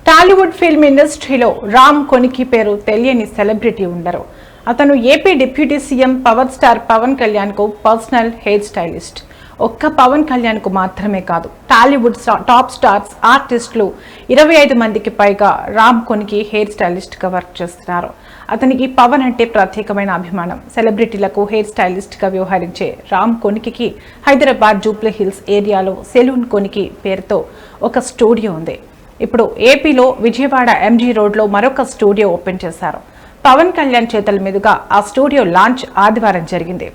Tollywood film ఇండస్ట్రీలో రామ్ కొనికి పేరు తెలియని సెలబ్రిటీ ఉండరు. అతను AP deputy CM power star Pawan Kalyan కు పర్సనల్ హెయిర్ స్టైలిస్ట్. ఒక్క పవన్ కళ్యాణ్ కు మాత్రమే కాదు, టాలీవుడ్ టాప్ స్టార్స్ ఆర్టిస్టులు 25 మందికి పైగా రామ్ కొనికి హెయిర్ స్టైలిస్ట్ గా వర్క్ చేస్తున్నారు. అతనికి పవన్ అంటే ప్రత్యేకమైన అభిమానం. సెలబ్రిటీలకు హెయిర్ స్టైలిస్ట్ గా వ్యవహరించే రామ్ కొనికి హైదరాబాద్ జూబ్లీ హిల్స్ ఏరియాలో సెలూన్ కొనికి పేరుతో ఒక స్టూడియో ఉంది. ఇప్పుడు ఏపీలో విజయవాడ ఎంజీ రోడ్లో మరొక స్టూడియో ఓపెన్ చేశారు. పవన్ కళ్యాణ్ చేతుల మీదుగా ఆ స్టూడియో లాంచ్ ఆదివారం జరిగింది.